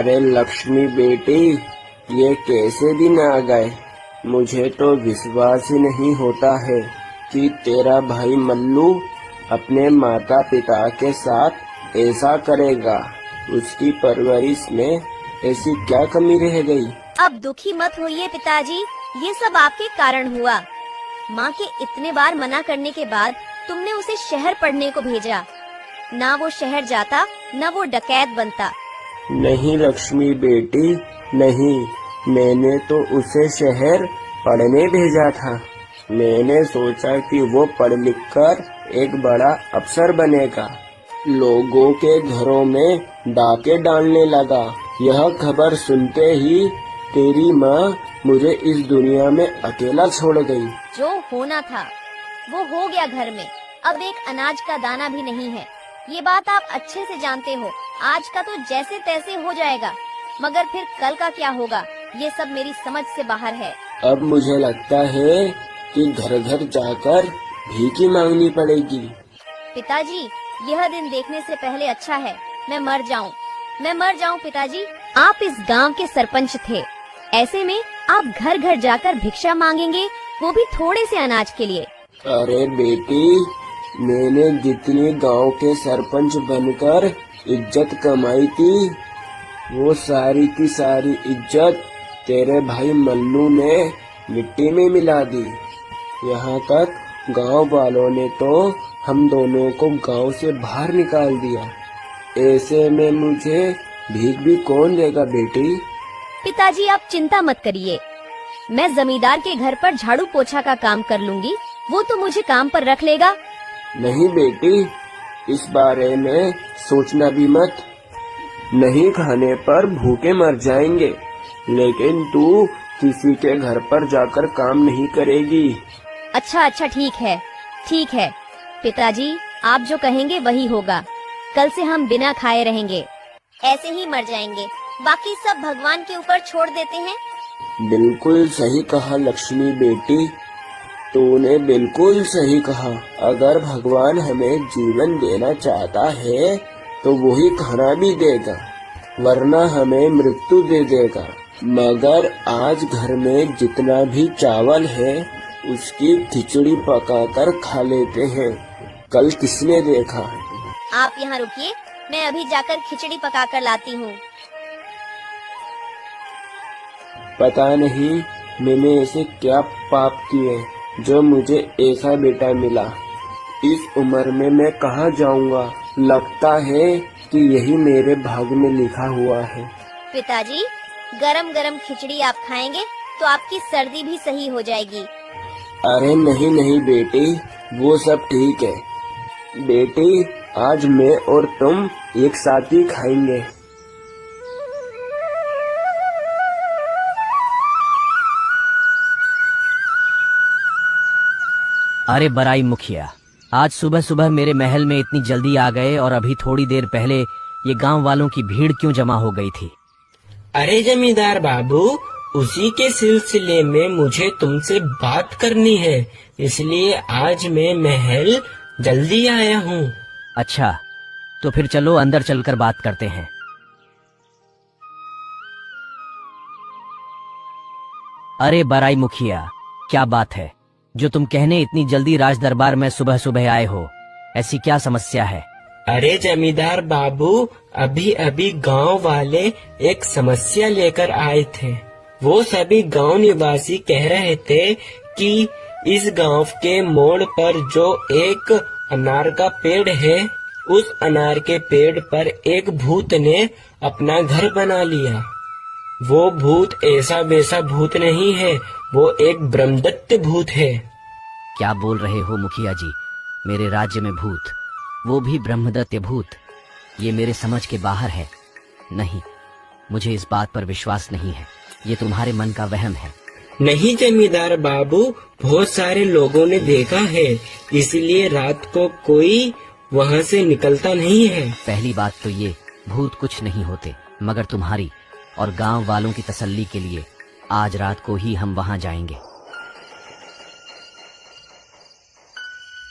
अरे लक्ष्मी बेटी, ये कैसे दिन आ गए। मुझे तो विश्वास ही नहीं होता है कि तेरा भाई मल्लू अपने माता पिता के साथ ऐसा करेगा। उसकी परवरिश में ऐसी क्या कमी रह गई। अब दुखी मत होइए पिताजी, ये सब आपके कारण हुआ। माँ के इतने बार मना करने के बाद तुमने उसे शहर पढ़ने को भेजा। ना वो शहर जाता, ना वो डकैत बनता। नहीं लक्ष्मी बेटी, नहीं, मैंने तो उसे शहर पढ़ने भेजा था। मैंने सोचा कि वो पढ़ लिख कर एक बड़ा अफसर बनेगा। लोगों के घरों में डाके डालने लगा। यह खबर सुनते ही तेरी माँ मुझे इस दुनिया में अकेला छोड़ गई। जो होना था वो हो गया घर में। अब एक अनाज का दाना भी नहीं है। ये बात आप अच्छे से जानते हो। आज का तो जैसे तैसे हो जाएगा, मगर फिर कल का क्या होगा, ये सब मेरी समझ से बाहर है। अब मुझे लगता है कि घर घर जाकर भीख मांगनी पड़ेगी। पिताजी, यह दिन देखने से पहले अच्छा है मैं मर जाऊं पिताजी। आप इस गांव के सरपंच थे, ऐसे में आप घर घर जाकर भिक्षा मांगेंगे, वो भी थोड़े से अनाज के लिए। अरे बेटी, मैंने जितनी गांव के सरपंच बनकर इज्जत कमाई थी, वो सारी की सारी इज्जत तेरे भाई मल्लू ने मिट्टी में मिला दी। यहाँ तक गांव वालों ने तो हम दोनों को गांव से बाहर निकाल दिया। ऐसे में मुझे भीख भी कौन देगा बेटी। पिताजी आप चिंता मत करिए, मैं जमींदार के घर पर झाड़ू पोछा का काम कर लूंगी, वो तो मुझे काम पर रख लेगा। नहीं बेटी, इस बारे में सोचना भी मत। नहीं खाने पर भूखे मर जाएंगे, लेकिन तू किसी के घर पर जाकर काम नहीं करेगी। अच्छा ठीक है पिताजी, आप जो कहेंगे वही होगा। कल से हम बिना खाए रहेंगे, ऐसे ही मर जाएंगे, बाकी सब भगवान के ऊपर छोड़ देते हैं। बिल्कुल सही कहा लक्ष्मी बेटी, तूने बिल्कुल सही कहा। अगर भगवान हमें जीवन देना चाहता है तो वही खाना भी देगा, वरना हमें मृत्यु दे देगा। मगर आज घर में जितना भी चावल है उसकी खिचड़ी पकाकर खा लेते हैं। कल किसने देखा। आप यहाँ रुकिए, मैं अभी जाकर खिचड़ी पकाकर लाती हूँ। पता नहीं मैंने ऐसे क्या पाप किए जो मुझे ऐसा बेटा मिला। इस उम्र में मैं कहाँ जाऊँगा। लगता है कि यही मेरे भाग्य में लिखा हुआ है। पिताजी, गरम गरम खिचड़ी आप खाएंगे तो आपकी सर्दी भी सही हो जाएगी। अरे नहीं बेटी, वो सब ठीक है। बेटी, आज मैं और तुम एक साथ ही खाएंगे। अरे बराई मुखिया, आज सुबह सुबह मेरे महल में इतनी जल्दी आ गए और अभी थोड़ी देर पहले ये गांव वालों की भीड़ क्यों जमा हो गई थी। अरे जमींदार बाबू, उसी के सिलसिले में मुझे तुमसे बात करनी है, इसलिए आज मैं महल जल्दी आया हूँ। अच्छा, तो फिर चलो अंदर चलकर बात करते हैं। अरे बराई मुखिया, क्या बात है जो तुम कहने इतनी जल्दी राज दरबार में सुबह सुबह आए हो। ऐसी क्या समस्या है। अरे जमींदार बाबू, अभी अभी गांव वाले एक समस्या लेकर आए थे। वो सभी गांव निवासी कह रहे थे कि इस गांव के मोड़ पर जो एक अनार का पेड़ है, उस अनार के पेड़ पर एक भूत ने अपना घर बना लिया। वो भूत ऐसा वैसा भूत नहीं है, वो एक ब्रह्मदत्त भूत है। क्या बोल रहे हो मुखिया जी, मेरे राज्य में भूत, वो भी ब्रह्मदत्त भूत। ये मेरे समझ के बाहर है। नहीं, मुझे इस बात पर विश्वास नहीं है। ये तुम्हारे मन का वहम है। नहीं जमींदार बाबू, बहुत सारे लोगों ने देखा है, इसलिए रात को कोई वहाँ से निकलता नहीं है। पहली बात तो ये, भूत कुछ नहीं होते, मगर तुम्हारी और गांव वालों की तसल्ली के लिए आज रात को ही हम वहाँ जाएंगे।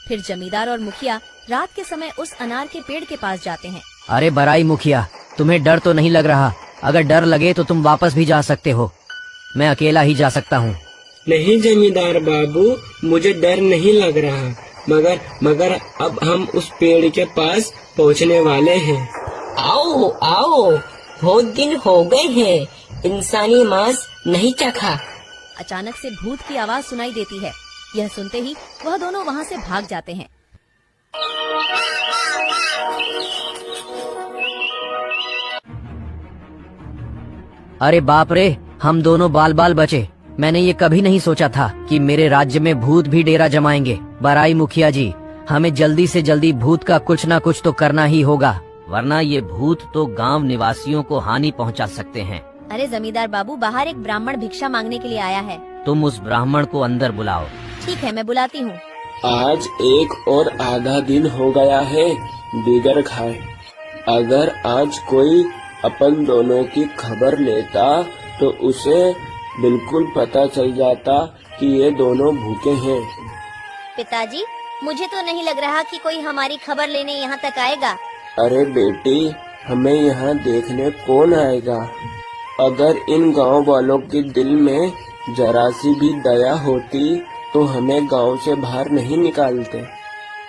फिर जमींदार और मुखिया रात के समय उस अनार के पेड़ के पास जाते हैं। अरे बराई मुखिया, तुम्हें डर तो नहीं लग रहा। अगर डर लगे तो तुम वापस भी जा सकते हो, मैं अकेला ही जा सकता हूँ। नहीं जमींदार बाबू, मुझे डर नहीं लग रहा, मगर अब हम उस पेड़ के पास पहुँचने वाले हैं। आओ आओ, बहुत दिन हो गए हैं इंसानी मांस नहीं चखा। अचानक से भूत की आवाज सुनाई देती है। यह सुनते ही वह दोनों वहाँ से भाग जाते हैं। अरे बाप रे, हम दोनों बाल बाल बचे। मैंने ये कभी नहीं सोचा था कि मेरे राज्य में भूत भी डेरा जमाएंगे। बराई मुखिया जी, हमें जल्दी से जल्दी भूत का कुछ ना कुछ तो करना ही होगा, वरना ये भूत तो गांव निवासियों को हानि पहुंचा सकते हैं। अरे जमींदार बाबू, बाहर एक ब्राह्मण भिक्षा मांगने के लिए आया है। तुम उस ब्राह्मण को अंदर बुलाओ। ठीक है, मैं बुलाती हूँ। आज एक और आधा दिन हो गया है बिगर खाए। अगर आज कोई अपन दोनों की खबर लेता तो उसे बिल्कुल पता चल जाता कि ये दोनों भूखे हैं। पिताजी, मुझे तो नहीं लग रहा कि कोई हमारी खबर लेने यहाँ तक आएगा। अरे बेटी, हमें यहाँ देखने कौन आएगा? अगर इन गांव वालों के दिल में जरा सी भी दया होती तो हमें गांव से बाहर नहीं निकालते।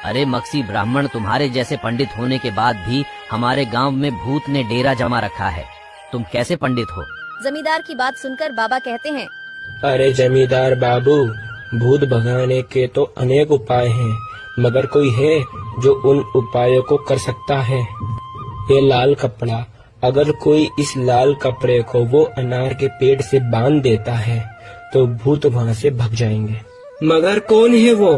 अरे मक्सी ब्राह्मण, तुम्हारे जैसे पंडित होने के बाद भी हमारे गांव में भूत ने डेरा जमा रखा है। तुम कैसे पंडित हो? जमींदार की बात सुनकर बाबा कहते हैं, अरे जमींदार बाबू, भूत भगाने के तो अनेक उपाय हैं, मगर कोई है जो उन उपायों को कर सकता है। ये लाल कपड़ा, अगर कोई इस लाल कपड़े को वो अनार के पेड़ से बांध देता है तो भूत वहाँ से भाग जाएंगे। मगर कौन है वो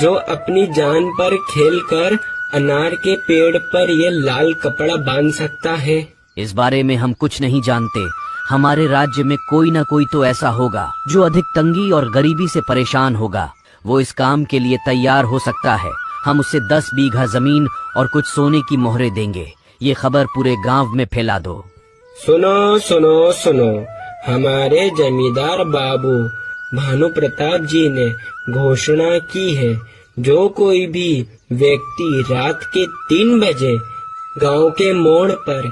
जो अपनी जान पर खेलकर अनार के पेड़ पर ये लाल कपड़ा बांध सकता है? इस बारे में हम कुछ नहीं जानते। हमारे राज्य में कोई न कोई तो ऐसा होगा जो अधिक तंगी और गरीबी से परेशान होगा। वो इस काम के लिए तैयार हो सकता है। हम उसे 10 बीघा जमीन और कुछ सोने की मोहरें देंगे। ये खबर पूरे गांव में फैला दो। सुनो सुनो सुनो, हमारे जमींदार बाबू भानु प्रताप जी ने घोषणा की है, जो कोई भी व्यक्ति रात के 3 बजे गांव के मोड़ पर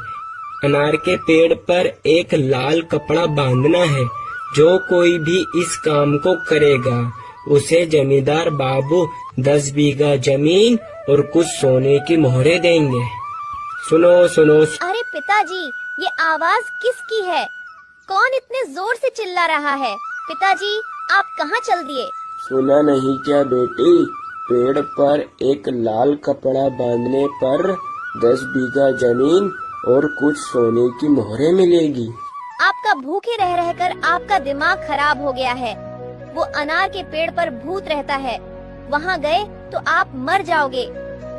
अनार के पेड़ पर एक लाल कपड़ा बांधना है, जो कोई भी इस काम को करेगा उसे जमींदार बाबू 10 बीघा जमीन और कुछ सोने की मोहरें देंगे। सुनो सुनो। अरे पिताजी, ये आवाज किसकी है? कौन इतने जोर से चिल्ला रहा है? पिताजी, आप कहाँ चल दिए? सुना नहीं क्या बेटी? पेड़ पर एक लाल कपड़ा बांधने पर 10 बीघा जमीन और कुछ सोने की मोहरें मिलेगी। आपका भूखे रह रहकर आपका दिमाग खराब हो गया है। वो अनार के पेड़ पर भूत रहता है, वहाँ गए तो आप मर जाओगे।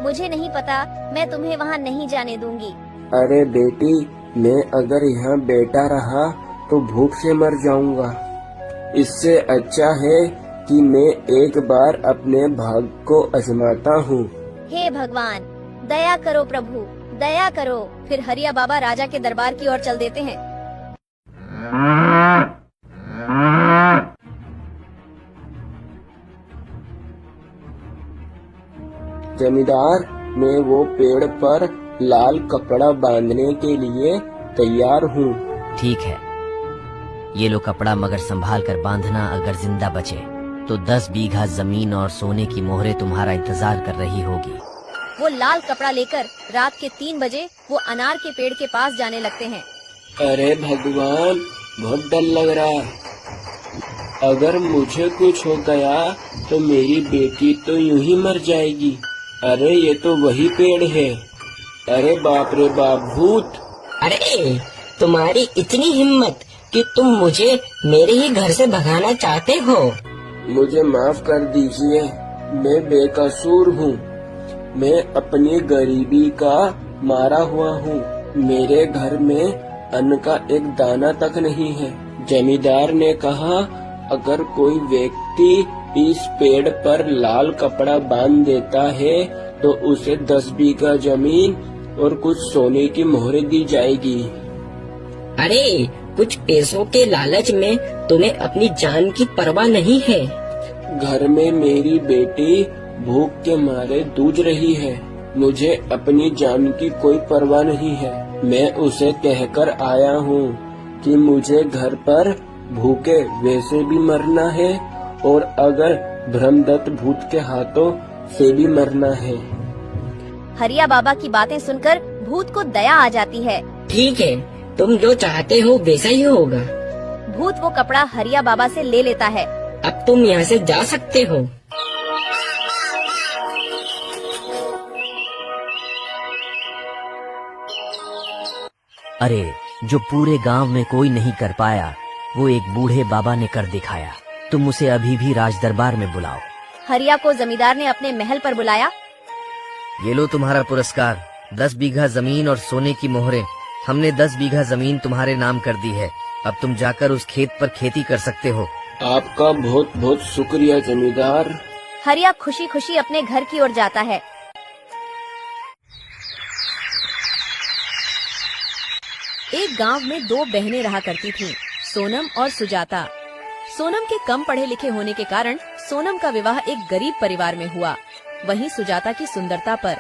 मुझे नहीं पता, मैं तुम्हें वहाँ नहीं जाने दूंगी। अरे बेटी, मैं अगर यहाँ बैठा रहा तो भूख से मर जाऊंगा। इससे अच्छा है कि मैं एक बार अपने भाग को आजमाता हूँ। हे भगवान, दया करो प्रभु, दया करो। फिर हरिया बाबा राजा के दरबार की ओर चल देते हैं। जमींदार, मैं वो पेड़ पर लाल कपड़ा बांधने के लिए तैयार हूँ। ठीक है, ये लो कपड़ा, मगर संभाल कर बांधना। अगर जिंदा बचे तो 10 बीघा जमीन और सोने की मोहरें तुम्हारा इंतजार कर रही होगी। वो लाल कपड़ा लेकर रात के 3 बजे वो अनार के पेड़ के पास जाने लगते हैं। अरे भगवान, बहुत डर लग रहा है। अगर मुझे कुछ हो गया तो मेरी बेटी तो यूं ही मर जाएगी। अरे ये तो वही पेड़ है। अरे बाप रे बाप, भूत! अरे तुम्हारी इतनी हिम्मत कि तुम मुझे मेरे ही घर से भगाना चाहते हो? मुझे माफ कर दीजिए, मैं बेकसूर हूँ। मैं अपनी गरीबी का मारा हुआ हूँ। मेरे घर में अन्न का एक दाना तक नहीं है। जमींदार ने कहा, अगर कोई व्यक्ति इस पेड़ पर लाल कपड़ा बांध देता है तो उसे 10 बीघा जमीन और कुछ सोने की मोहरें दी जाएगी। अरे कुछ पैसों के लालच में तुम्हें अपनी जान की परवाह नहीं है। घर में मेरी बेटी भूख के मारे जूझ रही है। मुझे अपनी जान की कोई परवाह नहीं है। मैं उसे कहकर आया हूँ कि मुझे घर पर भूखे वैसे भी मरना है और अगर ब्रह्मदत्त भूत के हाथों से भी मरना है। हरिया बाबा की बातें सुनकर भूत को दया आ जाती है। ठीक है, तुम जो चाहते हो वैसा ही होगा। भूत वो कपड़ा हरिया बाबा से ले लेता है। अब तुम यहाँ से जा सकते हो। अरे, जो पूरे गांव में कोई नहीं कर पाया वो एक बूढ़े बाबा ने कर दिखाया। तुम उसे अभी भी राज दरबार में बुलाओ। हरिया को जमींदार ने अपने महल पर बुलाया। ये लो तुम्हारा पुरस्कार, 10 बीघा जमीन और सोने की मोहरें। हमने 10 बीघा जमीन तुम्हारे नाम कर दी है। अब तुम जाकर उस खेत पर खेती कर सकते हो। आपका बहुत बहुत शुक्रिया जमींदार। हरिया खुशी खुशी अपने घर की ओर जाता है। एक गांव में 2 बहनें रहा करती थीं, सोनम और सुजाता। सोनम के कम पढ़े लिखे होने के कारण सोनम का विवाह एक गरीब परिवार में हुआ। वहीं सुजाता की सुंदरता पर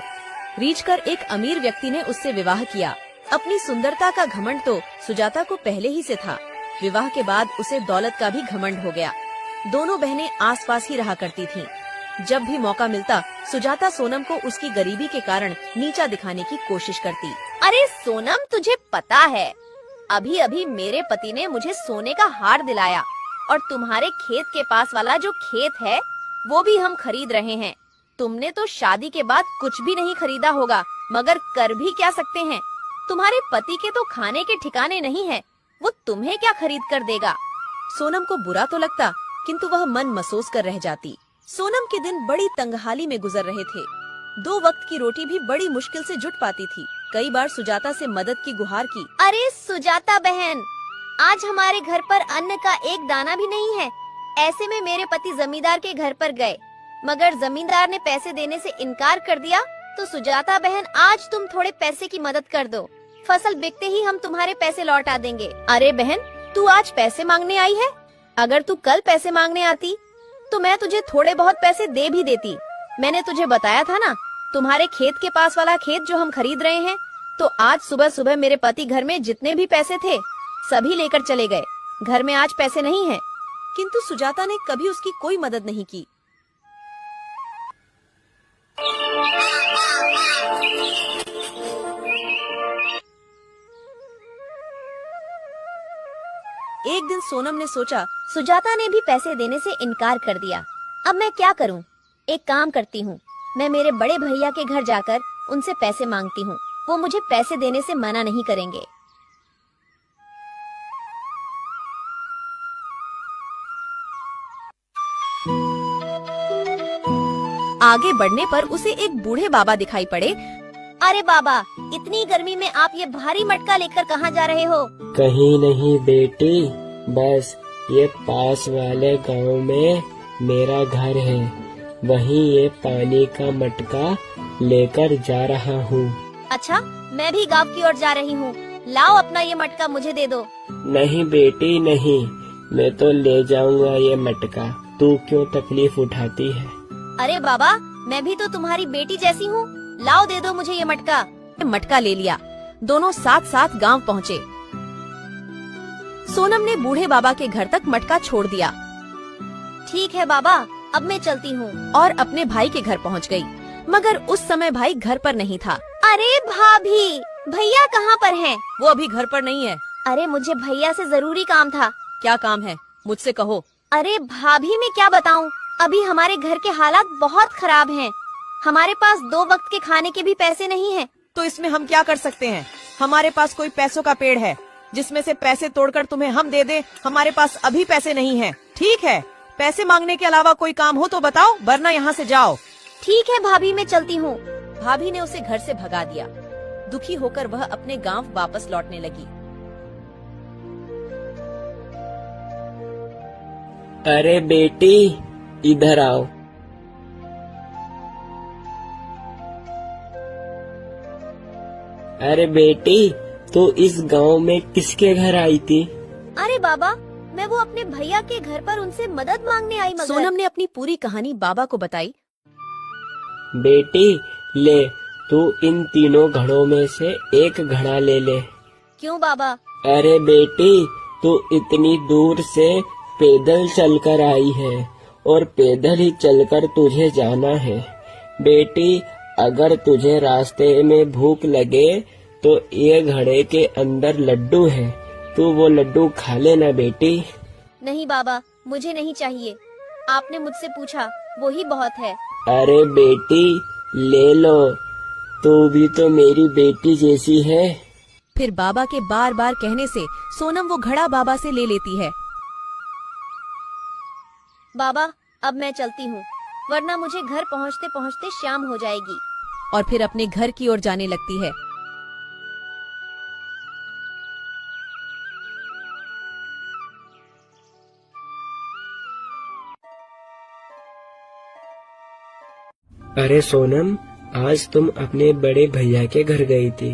रीझकर एक अमीर व्यक्ति ने उससे विवाह किया। अपनी सुंदरता का घमंड तो सुजाता को पहले ही से था। विवाह के बाद उसे दौलत का भी घमंड हो गया। दोनों बहनें आसपास ही रहा करती थीं। जब भी मौका मिलता सुजाता सोनम को उसकी गरीबी के कारण नीचा दिखाने की कोशिश करती। अरे सोनम, तुझे पता है अभी अभी मेरे पति ने मुझे सोने का हार दिलाया और तुम्हारे खेत के पास वाला जो खेत है वो भी हम खरीद रहे हैं। तुमने तो शादी के बाद कुछ भी नहीं खरीदा होगा, मगर कर भी क्या सकते हैं। तुम्हारे पति के तो खाने के ठिकाने नहीं है, वो तुम्हें क्या खरीद कर देगा। सोनम को बुरा तो लगता, किंतु वह मन महसूस कर रह जाती। सोनम के दिन बड़ी तंगहाली में गुजर रहे थे। 2 वक्त की रोटी भी बड़ी मुश्किल से जुट पाती थी। कई बार सुजाता से मदद की गुहार की। अरे सुजाता बहन, आज हमारे घर पर अन्न का एक दाना भी नहीं है। ऐसे में मेरे पति जमींदार के घर पर गए, मगर जमींदार ने पैसे देने से इनकार कर दिया। तो सुजाता बहन, आज तुम थोड़े पैसे की मदद कर दो। फसल बिकते ही हम तुम्हारे पैसे लौटा देंगे। अरे बहन, तू आज पैसे मांगने आई है? अगर तू कल पैसे मांगने आती तो मैं तुझे थोड़े बहुत पैसे दे भी देती। मैंने तुझे बताया था ना, तुम्हारे खेत के पास वाला खेत जो हम खरीद रहे हैं। तो आज सुबह सुबह मेरे पति घर में जितने भी पैसे थे सभी लेकर चले गए। घर में आज पैसे नहीं हैं। किंतु सुजाता ने कभी उसकी कोई मदद नहीं की। एक दिन सोनम ने सोचा, सुजाता ने भी पैसे देने से इनकार कर दिया। अब मैं क्या करूं? एक काम करती हूं, मैं मेरे बड़े भैया के घर जाकर उनसे पैसे मांगती हूं। वो मुझे पैसे देने से मना नहीं करेंगे। आगे बढ़ने पर उसे एक बूढ़े बाबा दिखाई पड़े। अरे बाबा, इतनी गर्मी में आप ये भारी मटका लेकर कहाँ जा रहे हो? कहीं नहीं बेटी, बस ये पास वाले गांव में मेरा घर है, वहीं ये पानी का मटका लेकर जा रहा हूँ। अच्छा, मैं भी गांव की ओर जा रही हूँ। लाओ अपना ये मटका मुझे दे दो। नहीं बेटी नहीं, मैं तो ले जाऊंगा ये मटका। तू क्यों तकलीफ उठाती है? अरे बाबा, मैं भी तो तुम्हारी बेटी जैसी हूँ। लाओ दे दो मुझे ये मटका। मटका ले लिया। दोनों साथ साथ गांव पहुँचे। सोनम ने बूढ़े बाबा के घर तक मटका छोड़ दिया। ठीक है बाबा, अब मैं चलती हूँ। और अपने भाई के घर पहुँच गई, मगर उस समय भाई घर पर नहीं था। अरे भाभी, भैया कहाँ पर हैं? वो अभी घर पर नहीं है। अरे मुझे भैया से जरूरी काम था। क्या काम है? मुझसे कहो। अरे भाभी, मैं क्या बताऊँ, अभी हमारे घर के हालात बहुत खराब हैं। हमारे पास 2 वक्त के खाने के भी पैसे नहीं हैं। तो इसमें हम क्या कर सकते हैं? हमारे पास कोई पैसों का पेड़ है जिसमें से पैसे तोड़कर तुम्हें हम दे दें। हमारे पास अभी पैसे नहीं हैं। ठीक है, पैसे मांगने के अलावा कोई काम हो तो बताओ, वरना यहाँ से जाओ। ठीक है भाभी, मैं चलती हूँ। भाभी ने उसे घर से भगा दिया। दुखी होकर वह अपने गांव वापस लौटने लगी। अरे बेटी, इधर आओ। अरे बेटी, तो इस गांव में किसके घर आई थी? अरे बाबा, मैं वो अपने भैया के घर पर उनसे मदद मांगने आई। मगर सोनम ने अपनी पूरी कहानी बाबा को बताई। बेटी ले, तू इन तीनों घड़ों में से एक घड़ा ले ले। क्यों बाबा? अरे बेटी, तू इतनी दूर से पैदल चलकर आई है और पैदल ही चलकर तुझे जाना है। बेटी, अगर तुझे रास्ते में भूख लगे तो ये घड़े के अंदर लड्डू है, तू वो लड्डू खा लेना बेटी। नहीं बाबा, मुझे नहीं चाहिए। आपने मुझसे पूछा, वो ही बहुत है। अरे बेटी, ले लो, तू भी तो मेरी बेटी जैसी है। फिर बाबा के बार बार कहने से सोनम वो घड़ा बाबा से ले लेती है। बाबा, अब मैं चलती हूँ, वरना मुझे घर पहुँचते पहुँचते शाम हो जाएगी। और फिर अपने घर की ओर जाने लगती है। अरे सोनम, आज तुम अपने बड़े भैया के घर गई थी।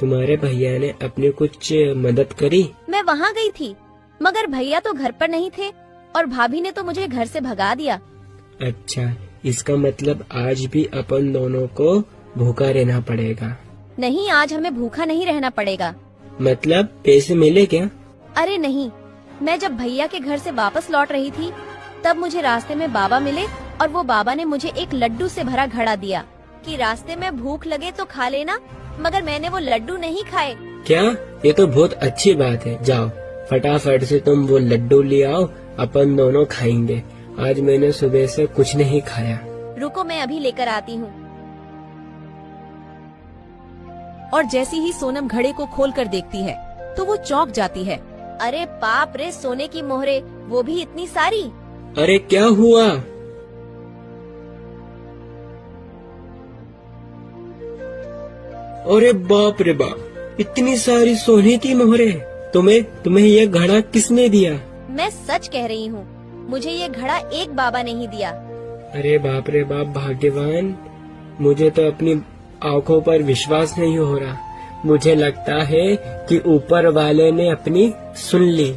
तुम्हारे भैया ने अपनी कुछ मदद करी? मैं वहाँ गई थी, मगर भैया तो घर पर नहीं थे और भाभी ने तो मुझे घर से भगा दिया। अच्छा, इसका मतलब आज भी अपन दोनों को भूखा रहना पड़ेगा। नहीं, आज हमें भूखा नहीं रहना पड़ेगा। मतलब पैसे मिले क्या? अरे नहीं, मैं जब भैया के घर से वापस लौट रही थी तब मुझे रास्ते में बाबा मिले और वो बाबा ने मुझे एक लड्डू से भरा घड़ा दिया कि रास्ते में भूख लगे तो खा लेना, मगर मैंने वो लड्डू नहीं खाए। क्या? ये तो बहुत अच्छी बात है। जाओ, फटाफट से तुम वो लड्डू ले आओ, अपन दोनों खाएंगे। आज मैंने सुबह से कुछ नहीं खाया। रुको, मैं अभी लेकर आती हूँ। और जैसी ही सोनम घड़े को खोलकर देखती है तो वो चौंक जाती है। अरे बाप रे, सोने की मोहरे, वो भी इतनी सारी। अरे क्या हुआ? अरे बाप रे बाप, इतनी सारी सोने की मोहरे। तुम्हें ये घड़ा किसने दिया? मैं सच कह रही हूँ, मुझे ये घड़ा एक बाबा ने ही दिया। अरे बाप रे बाप, भाग्यवान। मुझे तो अपनी आंखों पर विश्वास नहीं हो रहा। मुझे लगता है कि ऊपर वाले ने अपनी सुन ली।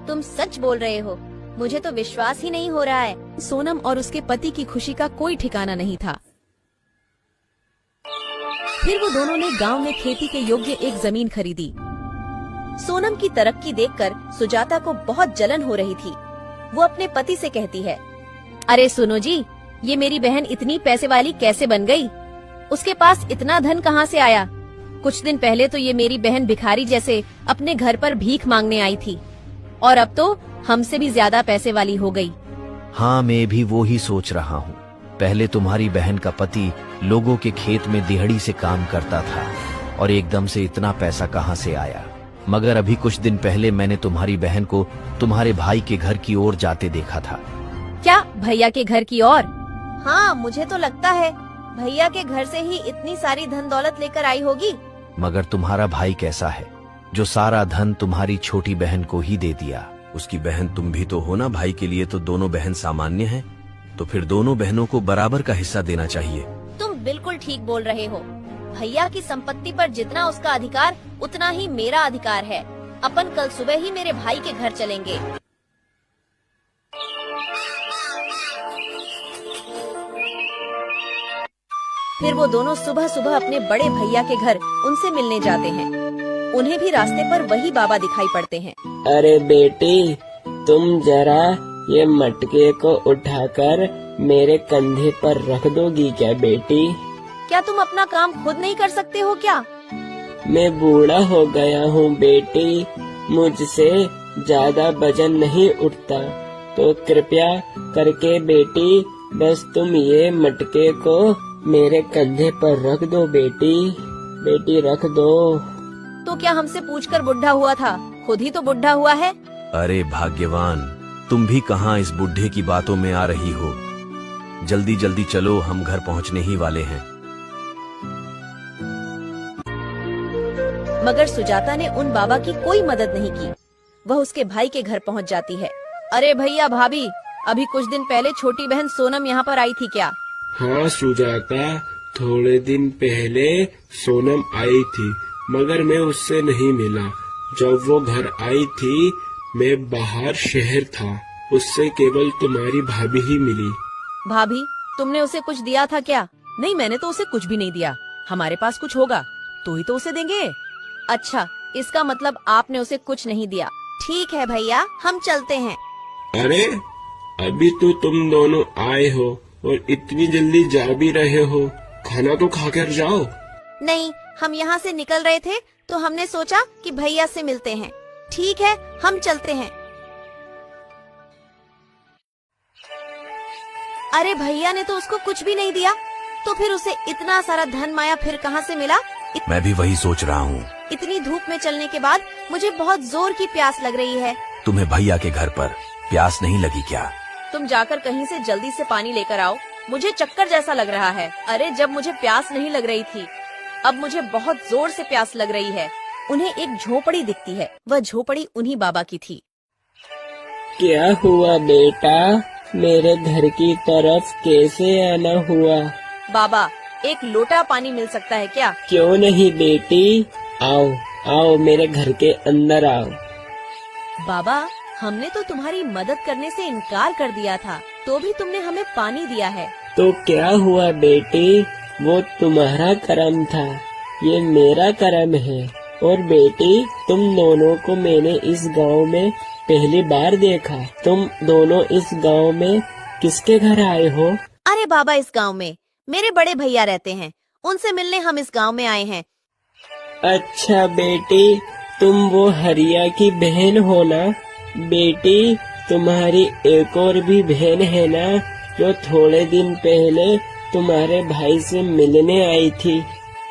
तुम सच बोल रहे हो, मुझे तो विश्वास ही नहीं हो रहा है। सोनम और उसके पति की खुशी का कोई ठिकाना नहीं था। फिर वो दोनों ने गांव में खेती के योग्य एक जमीन खरीदी। सोनम की तरक्की देखकर सुजाता को बहुत जलन हो रही थी। वो अपने पति से कहती है, अरे सुनो जी, ये मेरी बहन इतनी पैसे वाली कैसे बन गई? उसके पास इतना धन कहाँ से आया? कुछ दिन पहले तो ये मेरी बहन भिखारी जैसे अपने घर पर भीख मांगने आई थी और अब तो हमसे भी ज्यादा पैसे वाली हो गई। हाँ, मैं भी वो ही सोच रहा हूँ। पहले तुम्हारी बहन का पति लोगों के खेत में दिहाड़ी से काम करता था और एकदम से इतना पैसा कहाँ से आया? मगर अभी कुछ दिन पहले मैंने तुम्हारी बहन को तुम्हारे भाई के घर की ओर जाते देखा था। क्या भैया के घर की ओर? हाँ, मुझे तो लगता है भैया के घर से ही इतनी सारी धन दौलत लेकर आई होगी। मगर तुम्हारा भाई कैसा है जो सारा धन तुम्हारी छोटी बहन को ही दे दिया? उसकी बहन तुम भी तो हो ना। भाई के लिए तो दोनों बहन सामान्य हैं, तो फिर दोनों बहनों को बराबर का हिस्सा देना चाहिए। तुम बिल्कुल ठीक बोल रहे हो। भैया की संपत्ति पर जितना उसका अधिकार उतना ही मेरा अधिकार है। अपन कल सुबह ही मेरे भाई के घर चलेंगे। फिर वो दोनों सुबह सुबह अपने बड़े भैया के घर उनसे मिलने जाते हैं। उन्हें भी रास्ते पर वही बाबा दिखाई पड़ते हैं। अरे बेटी, तुम जरा ये मटके को उठाकर मेरे कंधे पर रख दोगी क्या बेटी? क्या तुम अपना काम खुद नहीं कर सकते हो क्या? मैं बूढ़ा हो गया हूँ बेटी, मुझसे ज्यादा वजन नहीं उठता, तो कृपया करके बेटी बस तुम ये मटके को मेरे कंधे पर रख दो बेटी। बेटी रख दो। तो क्या हमसे पूछकर बुढ़ा हुआ था? खुद ही तो बुढ़ा हुआ है। अरे भाग्यवान, तुम भी कहाँ इस बुढ़े की बातों में आ रही हो? जल्दी जल्दी चलो, हम घर पहुँचने ही वाले हैं। मगर सुजाता ने उन बाबा की कोई मदद नहीं की। वह उसके भाई के घर पहुंच जाती है। अरे भैया भाभी, अभी कुछ दिन पहले छोटी बहन सोनम यहाँ पर आई थी क्या? हाँ सुजाता, थोड़े दिन पहले सोनम आई थी, मगर मैं उससे नहीं मिला। जब वो घर आई थी मैं बाहर शहर था, उससे केवल तुम्हारी भाभी ही मिली। भाभी, तुमने उसे कुछ दिया था क्या? नहीं, मैंने तो उसे कुछ भी नहीं दिया। हमारे पास कुछ होगा तो ही तो उसे देंगे। अच्छा, इसका मतलब आपने उसे कुछ नहीं दिया। ठीक है भैया, हम चलते हैं। अरे अभी तो तुम दोनों आए हो और इतनी जल्दी जा भी रहे हो, खाना तो खाकर जाओ। नहीं, हम यहाँ से निकल रहे थे तो हमने सोचा कि भैया से मिलते हैं। ठीक है, हम चलते हैं। अरे भैया ने तो उसको कुछ भी नहीं दिया, तो फिर उसे इतना सारा धन माया फिर कहाँ से मिला? मैं भी वही सोच रहा हूँ। इतनी धूप में चलने के बाद मुझे बहुत जोर की प्यास लग रही है। तुम्हें भैया के घर पर प्यास नहीं लगी क्या? तुम जाकर कहीं से जल्दी से पानी लेकर आओ, मुझे चक्कर जैसा लग रहा है। अरे जब मुझे प्यास नहीं लग रही थी, अब मुझे बहुत जोर से प्यास लग रही है। उन्हें एक झोपड़ी दिखती है, वह झोपड़ी उन्हीं बाबा की थी। क्या हुआ बेटा, मेरे घर की तरफ कैसे आना हुआ? बाबा, एक लोटा पानी मिल सकता है क्या? क्यों नहीं बेटी, आओ आओ मेरे घर के अंदर आओ। बाबा, हमने तो तुम्हारी मदद करने से इनकार कर दिया था, तो भी तुमने हमें पानी दिया है। तो क्या हुआ बेटी, वो तुम्हारा कर्म था, ये मेरा कर्म है। और बेटी, तुम दोनों को मैंने इस गांव में पहली बार देखा। तुम दोनों इस गांव में किसके घर आए हो? अरे बाबा, इस गांव में मेरे बड़े भैया रहते हैं, उनसे मिलने हम इस गांव में आए हैं। अच्छा बेटी, तुम वो हरिया की बहन हो ना? बेटी, तुम्हारी एक और भी बहन है ना, जो थोड़े दिन पहले तुम्हारे भाई से मिलने आई थी?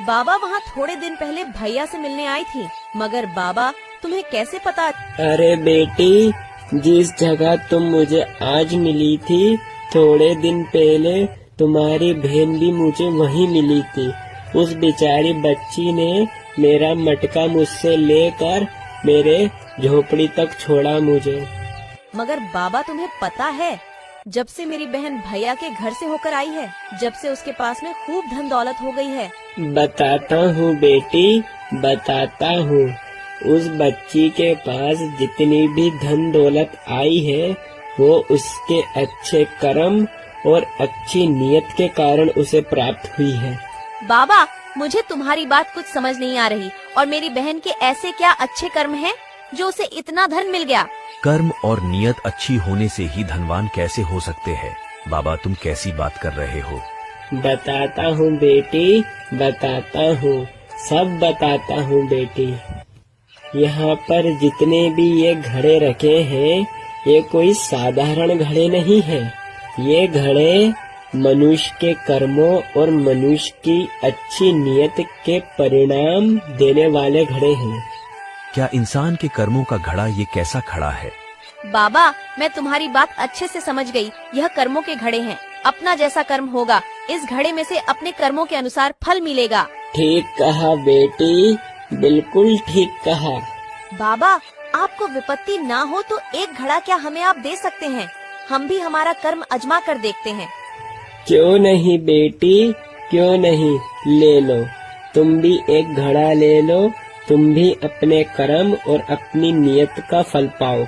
बाबा, वहाँ थोड़े दिन पहले भैया से मिलने आई थी, मगर बाबा तुम्हें कैसे पता? अरे बेटी, जिस जगह तुम मुझे आज मिली थी, थोड़े दिन पहले तुम्हारी बहन भी मुझे वहीं मिली थी। उस बेचारी बच्ची ने मेरा मटका मुझसे लेकर मेरे झोपड़ी तक छोड़ा मुझे। मगर बाबा, तुम्हें पता है, जब से मेरी बहन भैया के घर से होकर आई है, जब से उसके पास में खूब धन दौलत हो गई है। बताता हूँ बेटी, बताता हूँ। उस बच्ची के पास जितनी भी धन दौलत आई है, वो उसके अच्छे कर्म और अच्छी नियत के कारण उसे प्राप्त हुई है। बाबा, मुझे तुम्हारी बात कुछ समझ नहीं आ रही। और मेरी बहन के ऐसे क्या अच्छे कर्म हैं जो उसे इतना धन मिल गया? कर्म और नियत अच्छी होने से ही धनवान कैसे हो सकते हैं? बाबा, तुम कैसी बात कर रहे हो? बताता हूँ बेटी, बताता हूँ, सब बताता हूँ बेटी। यहाँ पर जितने भी ये घड़े रखे हैं, ये कोई साधारण घड़े नहीं है। ये घड़े मनुष्य के कर्मों और मनुष्य की अच्छी नियत के परिणाम देने वाले घड़े हैं। क्या इंसान के कर्मों का घड़ा ये कैसा खड़ा है? बाबा, मैं तुम्हारी बात अच्छे से समझ गई। यह कर्मों के घड़े हैं। अपना जैसा कर्म होगा, इस घड़े में से अपने कर्मों के अनुसार फल मिलेगा। ठीक कहा बेटी, बिल्कुल ठीक कहा। बाबा, आपको विपत्ति ना हो तो एक घड़ा क्या हमें आप दे सकते हैं? हम भी हमारा कर्म अजमा कर देखते हैं। क्यों नहीं बेटी, क्यों नहीं, ले लो। तुम भी एक घड़ा ले लो, तुम भी अपने कर्म और अपनी नियत का फल पाओ।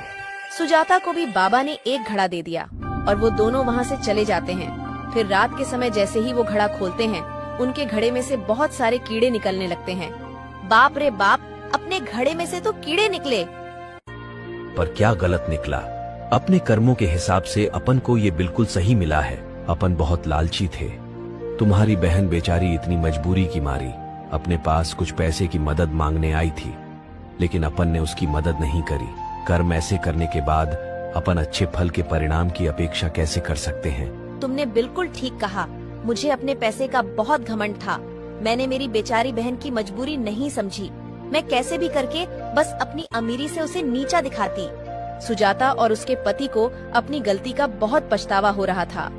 सुजाता को भी बाबा ने एक घड़ा दे दिया और वो दोनों वहाँ से चले जाते हैं। फिर रात के समय जैसे ही वो घड़ा खोलते हैं, उनके घड़े में से बहुत सारे कीड़े निकलने लगते हैं। बाप रे बाप, अपने घड़े में से तो कीड़े निकले। पर क्या गलत निकला? अपने कर्मों के हिसाब से अपन को ये बिल्कुल सही मिला है। अपन बहुत लालची थे। तुम्हारी बहन बेचारी इतनी मजबूरी की मारी अपने पास कुछ पैसे की मदद मांगने आई थी, लेकिन अपन ने उसकी मदद नहीं करी। कर्म ऐसे करने के बाद अपन अच्छे फल के परिणाम की अपेक्षा कैसे कर सकते हैं? तुमने बिल्कुल ठीक कहा। मुझे अपने पैसे का बहुत घमंड था। मैंने मेरी बेचारी बहन की मजबूरी नहीं समझी। मैं कैसे भी करके बस अपनी अमीरी से उसे नीचा दिखाती। सुजाता और उसके पति को अपनी गलती का बहुत पछतावा हो रहा था।